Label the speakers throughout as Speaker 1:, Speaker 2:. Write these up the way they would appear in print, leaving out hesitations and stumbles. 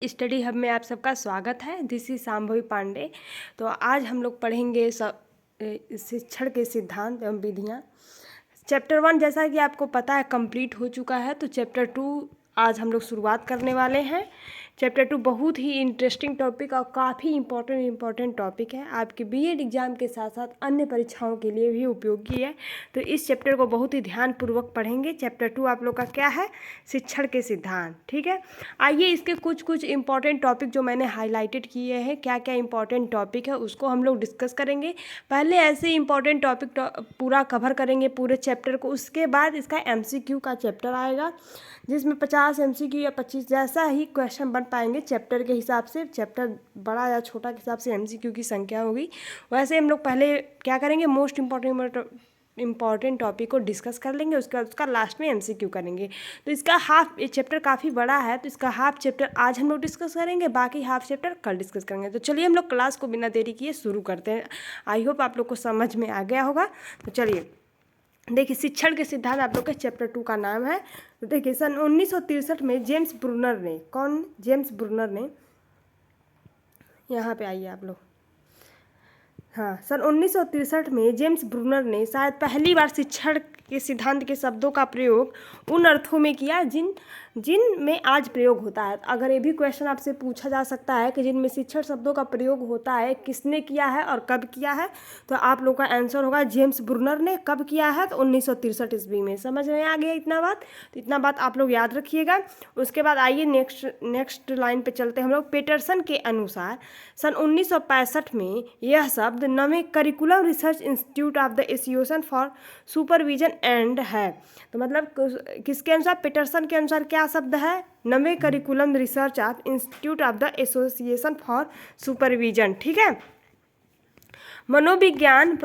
Speaker 1: Study hub में आप सबका स्वागत है। This is Shambhavi Pandey. तो आज हम लोग पढ़ेंगे शिक्षण के सिद्धांत एवं विधियाँ। चैप्टर 1 जैसा कि आपको पता है कंप्लीट हो चुका है, तो चैप्टर 2 आज हम लोग शुरुआत करने वाले हैं। चैप्टर 2 बहुत ही इंटरेस्टिंग टॉपिक और काफ़ी इम्पोर्टेंट टॉपिक है। आपके बीएड एग्ज़ाम के साथ साथ अन्य परीक्षाओं के लिए भी उपयोगी है। तो इस चैप्टर को बहुत ही ध्यानपूर्वक पढ़ेंगे। चैप्टर 2 आप लोग का क्या है? शिक्षण के सिद्धांत। ठीक है, आइए इसके कुछ इंपॉर्टेंट टॉपिक जो मैंने हाईलाइटेड किए हैं, क्या क्या इंपॉर्टेंट टॉपिक है उसको हम लोग डिस्कस करेंगे। पहले ऐसे इंपॉर्टेंट टॉपिक पूरा कवर करेंगे पूरे चैप्टर को, उसके बाद इसका एमसीक्यू का चैप्टर आएगा जिसमें 50 एमसीक्यू या 25 जैसा ही क्वेश्चन बन पाएंगे चैप्टर के हिसाब से। चैप्टर बड़ा या छोटा के हिसाब से एमसीक्यू की संख्या होगी। वैसे हम लोग पहले क्या करेंगे, मोस्ट इम्पॉर्टेंट टॉपिक को डिस्कस कर लेंगे, उसके बाद उसका लास्ट में एमसीक्यू करेंगे। तो इसका ये चैप्टर काफ़ी बड़ा है, तो इसका हाफ चैप्टर आज हम लोग डिस्कस करेंगे, बाकी हाफ चैप्टर कल डिस्कस करेंगे। तो चलिए हम लोग क्लास को बिना देरी किए शुरू करते हैं। आई होप आप लोग को समझ में आ गया होगा। तो चलिए देखिए, शिक्षण के सिद्धांत आप लोग के चैप्टर 2 का नाम है। तो देखिए, सन 1963 में जेम्स ब्रूनर ने, कौन? जेम्स ब्रूनर ने, यहाँ पे आइए आप लोग। हाँ, सन 1963 में जेम्स ब्रूनर ने शायद पहली बार शिक्षण के सिद्धांत के शब्दों का प्रयोग उन अर्थों में किया जिन में आज प्रयोग होता है। अगर ये भी क्वेश्चन आपसे पूछा जा सकता है कि जिनमें शिक्षण शब्दों का प्रयोग होता है किसने किया है और कब किया है, तो आप लोग का आंसर होगा जेम्स ब्रूनर ने। कब किया है? तो 1963 ईस्वी में। समझ में आ गया इतना बात? तो इतना बात आप लोग याद रखिएगा। उसके बाद आइए नेक्स्ट लाइन पे चलते हैं हम लोग। पेटरसन के अनुसार सन 1965 में यह शब्द नवे curriculum research institute of the association for supervision and है। तो मतलब किसके अनुसार? पेटरसन के अनुसार क्या शब्द है? नवे curriculum research of institute of the association for supervision. ठीक है, मनोविज्ञान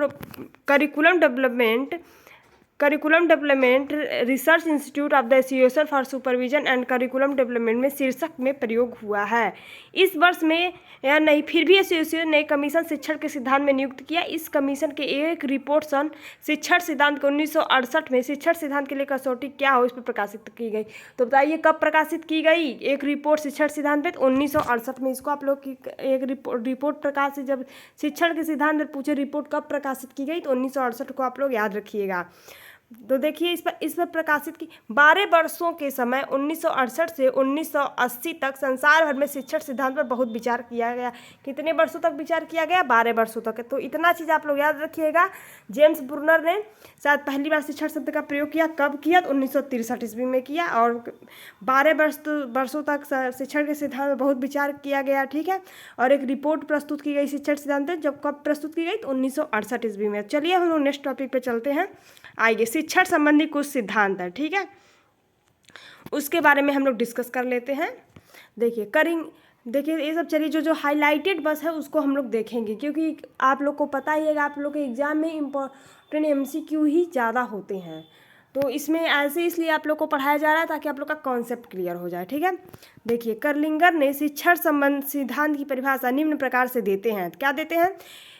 Speaker 1: curriculum development research institute of the association for supervision and curriculum development में शीर्षक में प्रयोग हुआ है। इस वर्ष में या नहीं, फिर भी एसोसिएशन ने कमीशन शिक्षण के सिद्धांत में नियुक्त किया। इस कमीशन के एक रिपोर्ट सन शिक्षण सिद्धांत को 1968 में शिक्षण सिद्धांत के लिए कसौटी क्या हो इस पर प्रकाशित की गई। तो बताइए कब प्रकाशित की गई एक रिपोर्ट शिक्षण सिद्धांत पे? 1968 में। इसको आप लोग की एक रिपोर्ट प्रकाशित, जब शिक्षण के सिद्धांत में पूछे रिपोर्ट कब प्रकाशित की गई, तो 1968 को आप लोग याद रखिएगा। तो देखिए इस पर प्रकाशित की 12 वर्षों के समय 1968 से 1980 तक संसार भर में शिक्षण सिद्धांत पर बहुत विचार किया गया। कितने वर्षों तक विचार किया गया? 12 वर्षों तक। तो इतना चीज़ आप लोग याद रखिएगा। जेम्स ब्रूनर ने शायद पहली बार शिक्षण शब्द का प्रयोग किया, कब किया? तो 1963 ईस्वी में किया। और 12 वर्षों तक शिक्षण के सिद्धांत में बहुत विचार किया गया। ठीक है, और एक रिपोर्ट प्रस्तुत की गई शिक्षण सिद्धांत, जब कब प्रस्तुत की गई? तो 1968 ईस्वी में। चलिए हम लोग नेक्स्ट टॉपिक पे चलते हैं। आइए, शिक्षण संबंधी कुछ सिद्धांत है। ठीक है, उसके बारे में हम लोग डिस्कस कर लेते हैं। देखिए ये सब चलिए, जो हाईलाइटेड बस है उसको हम लोग देखेंगे, क्योंकि आप लोग को पता ही है आप लोग के एग्जाम में इम्पोर्टेंट एमसीक्यू ही ज़्यादा होते हैं। तो इसमें ऐसे इसलिए आप लोग को पढ़ाया जा रहा है ताकि आप लोग का कॉन्सेप्ट क्लियर हो जाए। ठीक है, देखिए कर्लिंगर ने शिक्षण संबंध सिद्धांत की परिभाषा निम्न प्रकार से देते हैं। क्या देते हैं?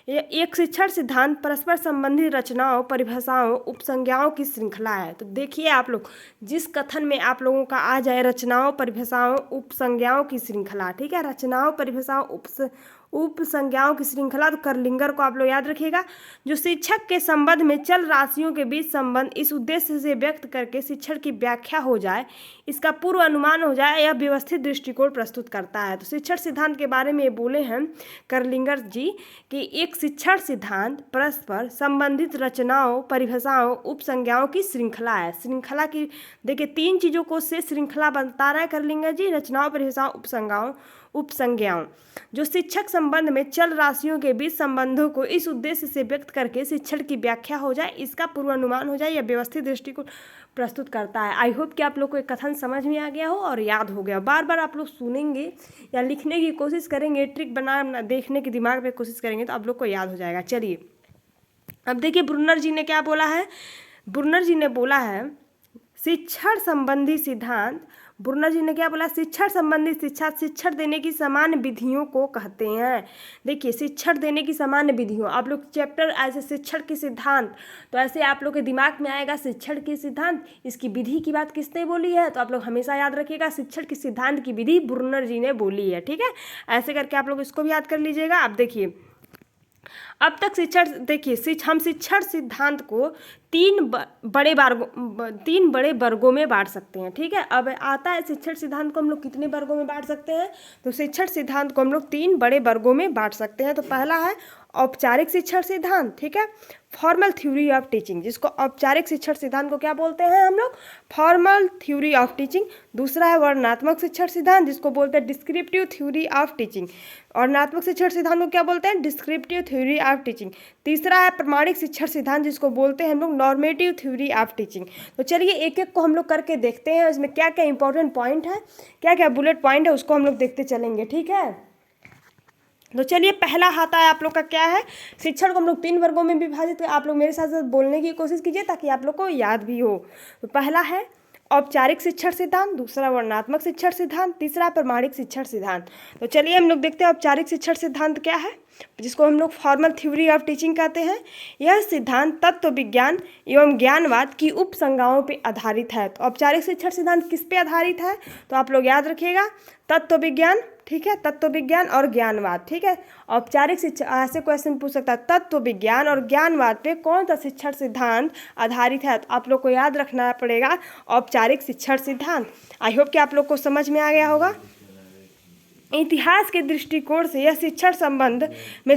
Speaker 1: एक शिक्षण सिद्धांत परस्पर संबंधित रचनाओं, परिभाषाओं, उपसंज्ञाओं की श्रृंखला है। तो देखिए आप लोग, जिस कथन में आप लोगों का आ जाए रचनाओं, परिभाषाओं, उपसंज्ञाओं की श्रृंखला। ठीक है, रचनाओं, परिभाषाओं, उपसंज्ञाओं की श्रृंखला। तो कर्लिंगर को आप लोग याद रखिएगा। जो शिक्षक के संबंध में चल राशियों के बीच संबंध इस उद्देश्य से व्यक्त करके शिक्षण की व्याख्या हो जाए, इसका पूर्व अनुमान हो जाए, यह व्यवस्थित दृष्टिकोण प्रस्तुत करता है। तो शिक्षण सिद्धांत के बारे में ये बोले हैं कर्लिंगर जी कि एक शिक्षण सिद्धांत परस्पर संबंधित रचनाओं, परिभाषाओं, उपसंज्ञाओं की श्रृंखला है। श्रृंखला की देखिए 3 चीज़ों को से श्रृंखला बता रहा है कर्लिंगर जी, रचनाओं, परिभाषाओं, उपसंज्ञाओं। जो शिक्षक संबंध में चल राशियों के बीच संबंधों को इस उद्देश्य से व्यक्त करके शिक्षण की व्याख्या हो जाए, इसका पूर्वानुमान हो जाए, या व्यवस्थित दृष्टिकोण प्रस्तुत करता है। आई होप कि आप लोग को एक कथन समझ में आ गया हो और याद हो गया। बार बार आप लोग सुनेंगे या लिखने की कोशिश करेंगे, ट्रिक बना देखने की दिमाग में कोशिश करेंगे, तो आप लोग को याद हो जाएगा। चलिए अब देखिए ब्रूनर जी ने क्या बोला है। ब्रूनर जी ने बोला है शिक्षण संबंधी सिद्धांत ब्रुनर जी ने क्या बोला, शिक्षण संबंधी शिक्षा शिक्षण देने की समान विधियों को कहते हैं। देखिए शिक्षण देने की समान विधियों, आप लोग चैप्टर ऐसे शिक्षण के सिद्धांत, तो ऐसे आप लोग के दिमाग में आएगा शिक्षण के सिद्धांत, इसकी विधि की बात किसने बोली है, तो आप लोग हमेशा याद रखिएगा शिक्षण के सिद्धांत की विधि ब्रुनर जी ने बोली है। ठीक है, ऐसे करके आप लोग इसको भी याद कर लीजिएगा। आप देखिए अब तक शिक्षण, देखिए हम शिक्षण सिद्धांत को तीन बड़े वर्गों में बांट सकते हैं। ठीक है, अब आता है शिक्षण सिद्धांत को हम लोग कितने वर्गों में बांट सकते हैं, तो शिक्षण सिद्धांत को हम लोग 3 बड़े वर्गों में बांट सकते हैं। तो पहला है औपचारिक शिक्षण सिद्धांत, ठीक है, फॉर्मल थ्योरी ऑफ टीचिंग, जिसको औपचारिक शिक्षण सिद्धांत को क्या बोलते हैं हम लोग, फॉर्मल थ्योरी ऑफ टीचिंग। दूसरा है वर्णनात्मक शिक्षण सिद्धांत, जिसको बोलते हैं डिस्क्रिप्टिव थ्योरी ऑफ टीचिंग। वर्णनात्मक शिक्षण सिद्धांत को क्या बोलते हैं, डिस्क्रिप्टिव थ्योरी ऑफ टीचिंग। तीसरा है प्रमाणिक शिक्षण सिद्धांत, जिसको बोलते हैं हम लोग नॉर्मेटिव थ्योरी ऑफ टीचिंग। तो चलिए एक एक को हम लोग करके देखते हैं, इसमें क्या क्या इंपॉर्टेंट पॉइंट है, क्या क्या बुलेट पॉइंट है, उसको हम लोग देखते चलेंगे। ठीक है, तो चलिए पहला आता है आप लोग का क्या है, शिक्षण को हम लोग 3 वर्गों में विभाजित, आप लोग मेरे साथ साथ बोलने की कोशिश कीजिए ताकि आप लोग को याद भी हो। तो पहला है औपचारिक शिक्षण सिद्धांत, दूसरा वर्णनात्मक शिक्षण सिद्धांत, तीसरा प्रमाणिक शिक्षण सिद्धांत। तो चलिए हम लोग देखते हैं औपचारिक शिक्षण सिद्धांत क्या है, जिसको हम लोग फॉर्मल थ्योरी ऑफ टीचिंग कहते हैं। यह सिद्धांत तत्व विज्ञान एवं ज्ञानवाद की उपसंज्ञाओं पर आधारित है। तो औपचारिक शिक्षण सिद्धांत किस पे आधारित है, तो आप लोग याद रखिएगा तत्व विज्ञान, ठीक है, तत्व विज्ञान और ज्ञानवाद। ठीक है, औपचारिक शिक्षा, ऐसे क्वेश्चन पूछ सकता है तत्व विज्ञान और ज्ञानवाद पे कौन सा शिक्षण सिद्धांत आधारित है, तो आप लोग को याद रखना पड़ेगा औपचारिक शिक्षण सिद्धांत। आई होप कि आप लोग को समझ में आ गया होगा। इतिहास के दृष्टिकोण से यह शिक्षण संबंध में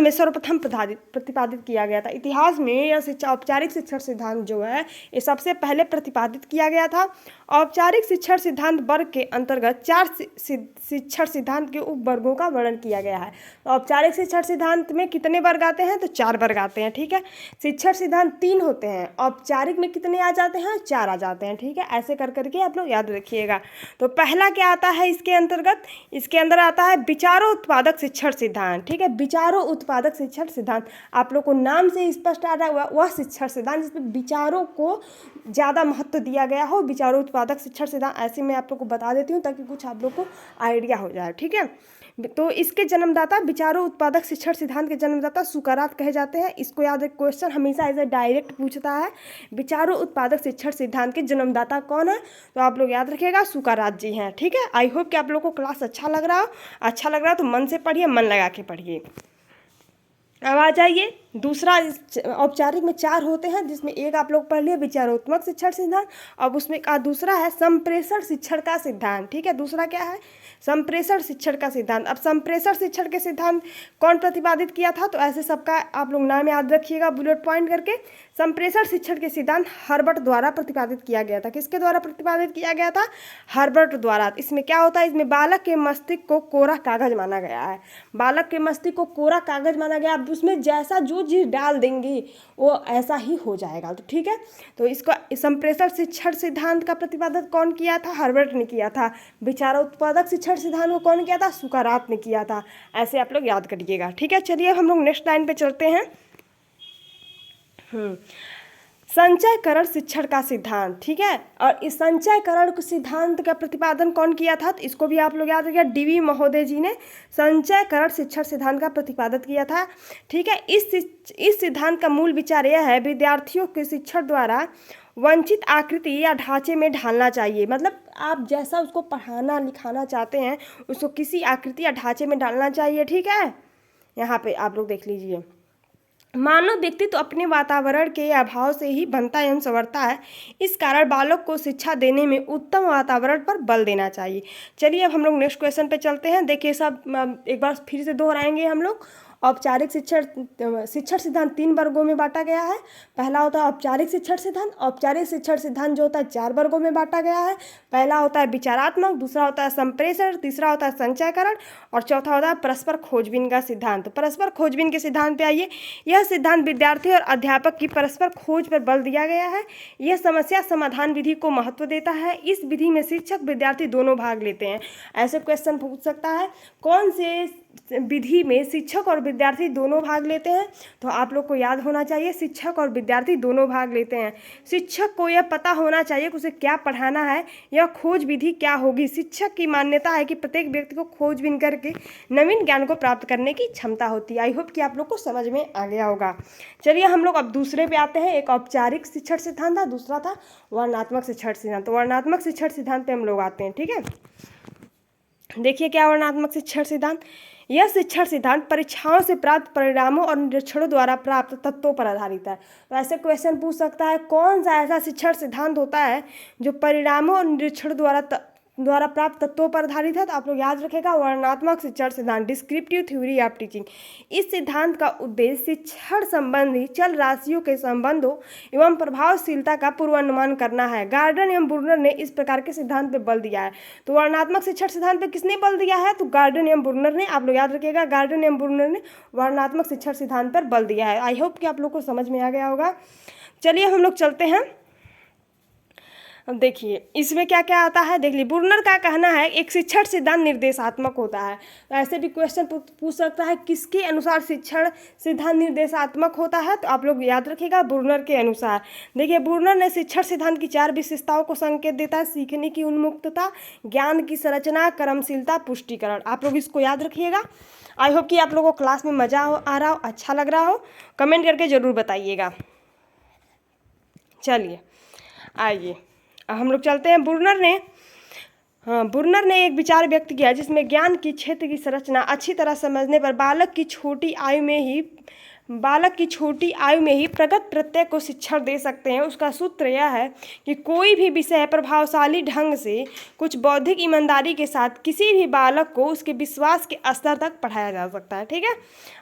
Speaker 1: सर्वप्रथम प्रतिपादित किया गया था। इतिहास में यह शिक्षा औपचारिक शिक्षण सिद्धांत जो है ये सबसे पहले प्रतिपादित किया गया था। औपचारिक शिक्षण सिद्धांत वर्ग के अंतर्गत 4 शिक्षण सिद्धांत के उप वर्गों का वर्णन किया गया है। तो औपचारिक शिक्षण सिद्धांत में कितने वर्ग आते हैं, तो 4 वर्ग आते हैं। ठीक है, शिक्षण सिद्धांत 3 होते हैं, औपचारिक में कितने आ जाते हैं, 4 आ जाते हैं। ठीक है, ऐसे कर करके आप लोग याद रखिएगा। तो पहला क्या आता है इसके अंतर्गत, इसके अंदर आता है विचारों उत्पादक शिक्षण सिद्धांत। ठीक है, विचारों उत्पादक शिक्षण सिद्धांत, आप लोग को नाम से स्पष्ट आ रहा है वह शिक्षण सिद्धांत जिसमें विचारों को ज़्यादा महत्व दिया गया हो, विचारों उत्पादक शिक्षण सिद्धांत। ऐसे मैं आप लोग को बता देती हूँ ताकि कुछ आप लोग को आइडिया हो जाए। ठीक है, तो इसके जन्मदाता, विचारों उत्पादक शिक्षण सिद्धांत के जन्मदाता सुकरात कहे जाते हैं। इसको याद, एक क्वेश्चन हमेशा ऐसे डायरेक्ट पूछता है, विचारों उत्पादक शिक्षण सिद्धांत के जन्मदाता कौन है, तो आप लोग याद रखिएगा सुकरात जी हैं। ठीक है, आई होप कि आप लोग को क्लास अच्छा लग रहा हो, तो मन से पढ़िए, मन लगा के पढ़िए। अब आ जाइए दूसरा, औपचारिक में 4 होते हैं, जिसमें एक आप लोग पढ़ लिए विचारोत्मक शिक्षण सिद्धांत। अब उसमें का दूसरा है संप्रेषण शिक्षण का सिद्धांत। ठीक है, दूसरा क्या है, संप्रेषण शिक्षण का सिद्धांत। अब संप्रेषण शिक्षण के सिद्धांत कौन प्रतिपादित किया था, तो ऐसे सबका आप लोग नाम याद रखिएगा बुलेट पॉइंट करके। संप्रेषण शिक्षण के सिद्धांत हर्बर्ट द्वारा प्रतिपादित किया गया था। किसके द्वारा प्रतिपादित किया गया था, हर्बर्ट द्वारा। इसमें क्या होता है, इसमें बालक के मस्तिष्क को कोरा कागज माना गया है, बालक के मस्तिष्क को कोरा कागज माना गया। अब उसमें जैसा जो चीज़ डाल देंगे वो ऐसा ही हो जाएगा। तो ठीक है, तो इसको संप्रेषण शिक्षण सिद्धांत का प्रतिपादन कौन किया था, हर्बर्ट ने किया था। विचारोत्पादक शिक्षण सिद्धांत को कौन किया था, सुकरात ने किया था। ऐसे आप लोग याद करिएगा। ठीक है, चलिए हम लोग नेक्स्ट लाइन पे चलते हैं। संचयकरण शिक्षण का सिद्धांत। ठीक है, और इस संचयकरण सिद्धांत का प्रतिपादन कौन किया था, तो इसको भी आप लोग याद रखिए, डीवी महोदय जी ने संचयकरण शिक्षण सिद्धांत का प्रतिपादन किया था। ठीक है, इस सिद्धांत का मूल विचार यह है, विद्यार्थियों के शिक्षण द्वारा वंचित आकृति या ढांचे में ढालना चाहिए। मतलब आप जैसा उसको पढ़ाना लिखाना चाहते हैं उसको किसी आकृति या ढांचे में डालना चाहिए। ठीक है, यहाँ पे आप लोग देख लीजिए, मानव व्यक्तित्व अपने वातावरण के अभाव से ही बनता एवं संवरता है। इस कारण बालक को शिक्षा देने में उत्तम वातावरण पर बल देना चाहिए। चलिए अब हम लोग नेक्स्ट क्वेश्चन पे चलते हैं। देखिए सब एक बार फिर से दोहराएंगे हम लोग। औपचारिक शिक्षण सिद्धांत 3 वर्गों में बांटा गया है। पहला होता है औपचारिक शिक्षण सिद्धांत। औपचारिक शिक्षण सिद्धांत जो होता है 4 वर्गों में बांटा गया है। पहला होता है विचारात्मक, दूसरा होता है संप्रेषण, तीसरा होता है संचयकरण और चौथा होता है परस्पर खोजबीन का सिद्धांत। तो परस्पर खोजबीन के सिद्धांत पे आइए। यह सिद्धांत विद्यार्थी और अध्यापक की परस्पर खोज पर बल दिया गया है। यह समस्या समाधान विधि को महत्व देता है। इस विधि में शिक्षक विद्यार्थी दोनों भाग लेते हैं। ऐसे क्वेश्चन पूछ सकता है, कौन से विधि में शिक्षक और विद्यार्थी दोनों भाग लेते हैं। तो आप लोग को याद होना चाहिए शिक्षक और विद्यार्थी दोनों भाग लेते हैं। शिक्षक को यह पता होना चाहिए कि उसे क्या पढ़ाना है, यह खोज विधि क्या होगी। शिक्षक की मान्यता है कि प्रत्येक व्यक्ति को खोजबीन करके नवीन ज्ञान को प्राप्त करने की क्षमता होती है। आई होप कि आप लोग को समझ में आ गया होगा। चलिए हम लोग अब दूसरे पे आते हैं। एक औपचारिक शिक्षण सिद्धांत था, दूसरा था वर्णनात्मक शिक्षण सिद्धांत। तो वर्णनात्मक शिक्षण सिद्धांत पे हम लोग आते हैं। ठीक है, देखिए क्या वर्णनात्मक शिक्षण सिद्धांत। यह शिक्षण सिद्धांत परीक्षाओं से प्राप्त परिणामों और निरीक्षणों द्वारा प्राप्त तत्वों पर आधारित है। तो ऐसे क्वेश्चन पूछ सकता है, कौन सा ऐसा शिक्षण सिद्धांत होता है जो परिणामों और निरीक्षण द्वारा प्राप्त तत्वों पर आधारित है। तो आप लोग याद रखेगा वर्णनात्मक शिक्षण सिद्धांत, डिस्क्रिप्टिव थ्योरी ऑफ टीचिंग। इस सिद्धांत का उद्देश्य शिक्षण संबंधी चल राशियों के संबंधों एवं प्रभावशीलता का पूर्वानुमान करना है। गार्डन एवं बुर्नर ने इस प्रकार के सिद्धांत पे बल दिया है। तो वर्णनात्मक शिक्षण सिद्धांत पे किसने बल दिया है? तो गार्डन एवं बुर्नर ने। आप लोग याद रखिएगा गार्डन एवं बुर्नर ने वर्णनात्मक शिक्षण सिद्धांत पर बल दिया है। आई होप कि आप लोग को समझ में आ गया होगा। चलिए हम लोग चलते हैं। अब देखिए इसमें क्या क्या आता है, देख लीजिए। बुर्नर का कहना है एक शिक्षण सिद्धांत निर्देशात्मक होता है। तो ऐसे भी क्वेश्चन पूछ सकता है किसके अनुसार शिक्षण सिद्धांत निर्देशात्मक होता है। तो आप लोग याद रखिएगा बुर्नर के अनुसार। देखिए बुर्नर ने शिक्षण सिद्धांत की 4 विशेषताओं को संकेत देता है: सीखने की उन्मुक्तता, ज्ञान की संरचना, क्रमशीलता, पुष्टिकरण। आप लोग इसको याद रखिएगा। आई होप कि आप लोगों को क्लास में मज़ा आ रहा हो, अच्छा लग रहा हो। कमेंट करके ज़रूर बताइएगा। चलिए आइए हम लोग चलते हैं। बुर्नर ने एक विचार व्यक्त किया जिसमें ज्ञान की क्षेत्र की संरचना अच्छी तरह समझने पर बालक की छोटी आयु में ही प्रगत प्रत्यय को शिक्षण दे सकते हैं। उसका सूत्र यह है कि कोई भी विषय प्रभावशाली ढंग से कुछ बौद्धिक ईमानदारी के साथ किसी भी बालक को उसके विश्वास के स्तर तक पढ़ाया जा सकता है। ठीक है,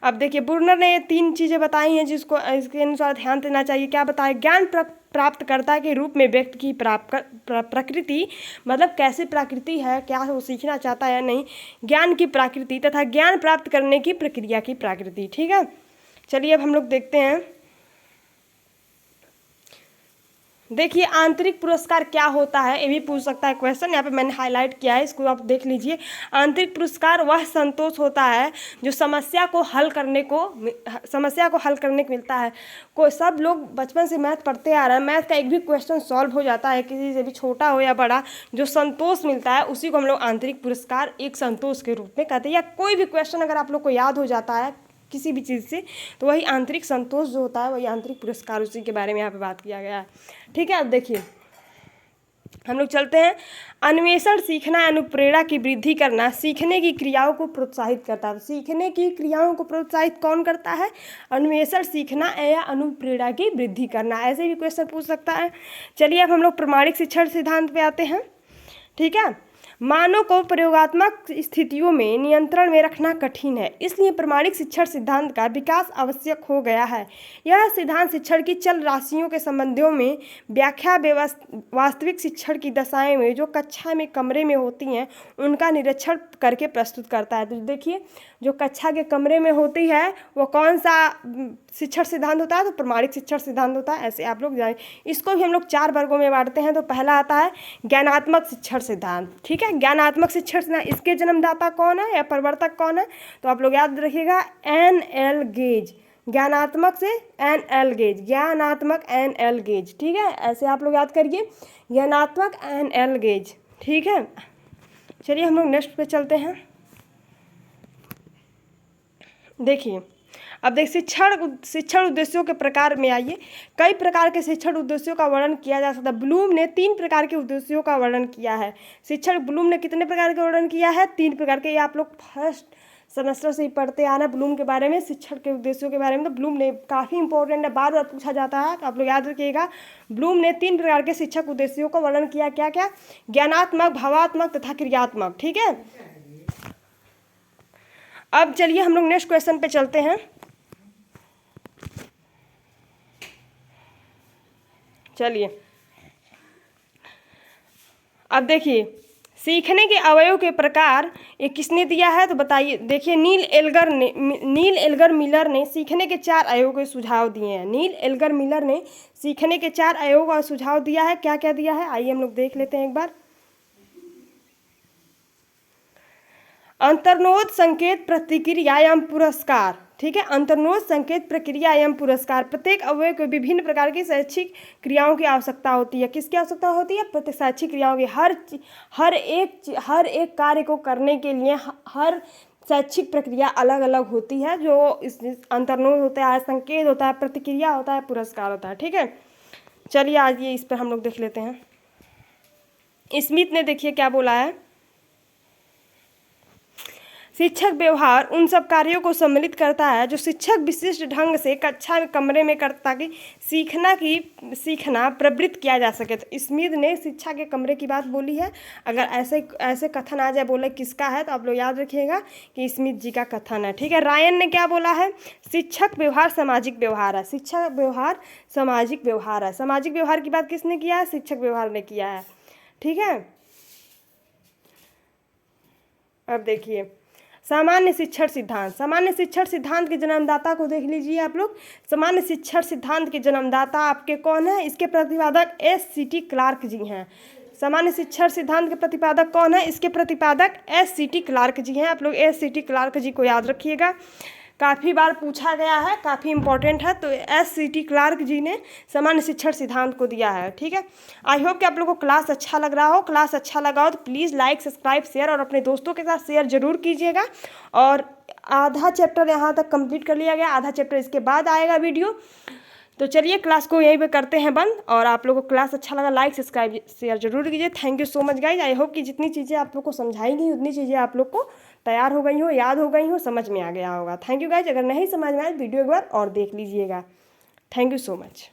Speaker 1: अब देखिए बुर्नर ने 3 चीज़ें बताई हैं जिसको इसके अनुसार ध्यान देना चाहिए। क्या बताया? ज्ञान प्राप्तकर्ता के रूप में व्यक्ति की प्रकृति, मतलब कैसे प्रकृति है, क्या वो सीखना चाहता है या नहीं, ज्ञान की प्रकृति तथा ज्ञान प्राप्त करने की प्रक्रिया की प्रकृति। ठीक है, चलिए अब हम लोग देखते हैं। देखिए आंतरिक पुरस्कार क्या होता है, ये भी पूछ सकता है क्वेश्चन। यहाँ पे मैंने हाईलाइट किया है, इसको आप देख लीजिए। आंतरिक पुरस्कार वह संतोष होता है जो समस्या को हल करने को मिलता है। कोई सब लोग बचपन से मैथ पढ़ते आ रहे हैं, मैथ का एक भी क्वेश्चन सॉल्व हो जाता है, किसी से भी छोटा हो या बड़ा, जो संतोष मिलता है उसी को हम लोग आंतरिक पुरस्कार एक संतोष के रूप में कहते हैं। या कोई भी क्वेश्चन अगर आप लोग को याद हो जाता है किसी भी चीज़ से, तो वही आंतरिक संतोष जो होता है वही आंतरिक पुरस्कार, उसी के बारे में यहाँ पे बात किया गया है। ठीक है, अब देखिए हम लोग चलते हैं। अन्वेषण, सीखना, अनुप्रेरणा की वृद्धि करना सीखने की क्रियाओं को प्रोत्साहित करता है। सीखने की क्रियाओं को प्रोत्साहित कौन करता है? अन्वेषण, सीखना या अनुप्रेरणा की वृद्धि करना। ऐसे भी क्वेश्चन पूछ सकता है। चलिए अब हम लोग प्रमाणिक शिक्षण सिद्धांत पे आते हैं। ठीक है, मानव को प्रयोगात्मक स्थितियों में नियंत्रण में रखना कठिन है, इसलिए प्रमाणिक शिक्षण सिद्धांत का विकास आवश्यक हो गया है। यह सिद्धांत शिक्षण की चल राशियों के संबंधों में व्याख्या, वास्तविक शिक्षण की दशाएं में जो कक्षा में कमरे में होती हैं उनका निरीक्षण करके प्रस्तुत करता है। तो देखिए जो कक्षा के कमरे में होती है वो कौन सा शिक्षण सिद्धांत होता है? तो प्रमाणिक शिक्षण सिद्धांत होता है। ऐसे आप लोग जाए, इसको भी हम लोग 4 वर्गों में बांटते हैं। तो पहला आता है ज्ञानात्मक शिक्षण सिद्धांत। ठीक है, ज्ञानात्मक शिक्षण सिद्धांत, इसके जन्मदाता कौन है या प्रवर्तक कौन है? तो आप लोग याद रखिएगा N.L. गेज। ज्ञानात्मक से N.L. गेज, ज्ञानात्मक N.L. गेज। ठीक है, ऐसे आप लोग याद करिए, ज्ञानात्मक N.L. गेज। ठीक है, चलिए हम लोग नेक्स्ट पे चलते हैं। देखिए अब देख शिक्षण उद्देश्यों के प्रकार में आइए। कई प्रकार के शिक्षण उद्देश्यों का वर्णन किया जा सकता है। ब्लूम ने 3 प्रकार के उद्देश्यों का वर्णन किया है। ब्लूम ने कितने प्रकार के वर्णन किया है? 3 प्रकार के। ये आप लोग फर्स्ट सेमेस्टर से ही पढ़ते आना ब्लूम के बारे में, शिक्षण के उद्देश्यों के बारे में। तो ब्लूम ने काफ़ी इंपॉर्टेंट है, बार बार पूछा जाता है, तो आप लोग याद रखिएगा। ब्लूम ने 3 प्रकार के शिक्षक उद्देश्यों का वर्णन किया। क्या क्या? ज्ञानात्मक, भावात्मक तथा क्रियात्मक। ठीक है, अब चलिए हम लोग नेक्स्ट क्वेश्चन पे चलते हैं। चलिए अब देखिए सीखने के अवयव के प्रकार ये किसने दिया है? तो बताइए। देखिए नील एल्गर मिलर ने सीखने के 4 अवयव के सुझाव दिए हैं। नील एल्गर मिलर ने सीखने के 4 अवयव का सुझाव दिया है। क्या क्या दिया है आइए हम लोग देख लेते हैं एक बार। अंतर्निहित संकेत प्रतिक्रिया एवं पुरस्कार, ठीक है। अंतर्निहित संकेत प्रक्रिया एवं पुरस्कार, प्रत्येक अवयव को विभिन्न प्रकार की शैक्षिक क्रियाओं की आवश्यकता होती है। किसकी आवश्यकता होती है? प्रत्येक शैक्षिक क्रियाओं की। हर एक कार्य को करने के लिए हर शैक्षिक प्रक्रिया अलग अलग होती है, जो इस अंतर्निहित होता है, संकेत होता है, प्रतिक्रिया होता है, पुरस्कार होता है, ठीक है। चलिए आज ये इस पर हम लोग देख लेते हैं। स्मिथ ने देखिए क्या बोला है, शिक्षक व्यवहार उन सब कार्यों को सम्मिलित करता है जो शिक्षक विशिष्ट ढंग से कक्षा में कमरे में करता, ताकि सीखना प्रवृत्त किया जा सके। तो स्मिथ ने शिक्षा के कमरे की बात बोली है। अगर ऐसे कथन आ जाए, बोले किसका है, तो आप लोग याद रखिएगा कि स्मिथ जी का कथन है, ठीक है। रायन ने क्या बोला है, शिक्षक व्यवहार सामाजिक व्यवहार है। शिक्षक व्यवहार सामाजिक व्यवहार है। सामाजिक व्यवहार की बात किसने किया है? शिक्षक व्यवहार ने किया है, ठीक है। अब देखिए सामान्य शिक्षण सिद्धांत। सामान्य शिक्षण सिद्धांत के जन्मदाता को देख लीजिए आप लोग। सामान्य शिक्षण सिद्धांत के जन्मदाता आपके कौन है? इसके प्रतिपादक S.C.T. क्लार्क जी हैं। सामान्य शिक्षण सिद्धांत के प्रतिपादक कौन है? इसके प्रतिपादक S.C.T. क्लार्क जी हैं। आप लोग S.C.T. क्लार्क जी को याद रखिएगा, काफ़ी बार पूछा गया है, काफ़ी इंपॉर्टेंट है। तो S.C.T. क्लार्क जी ने सामान्य शिक्षण सिद्धांत को दिया है, ठीक है। आई होप कि आप लोगों को क्लास अच्छा लग रहा हो। क्लास अच्छा लगा हो तो प्लीज़ लाइक, सब्सक्राइब, शेयर और अपने दोस्तों के साथ शेयर जरूर कीजिएगा। और आधा चैप्टर यहाँ तक कंप्लीट कर लिया गया, आधा चैप्टर इसके बाद आएगा वीडियो। तो चलिए क्लास को यहीं पे करते हैं बंद। और आप लोगों को क्लास अच्छा लगा, लाइक, सब्सक्राइब, शेयर जरूर कीजिए। Thank you so much guys. I hope कि जितनी चीज़ें आप लोग को समझाई गई उतनी चीज़ें आप लोग को तैयार हो गई हो, याद हो गई हो, समझ में आ गया होगा। Thank you guys. अगर नहीं समझ में आए वीडियो एक बार और देख लीजिएगा। Thank you so much.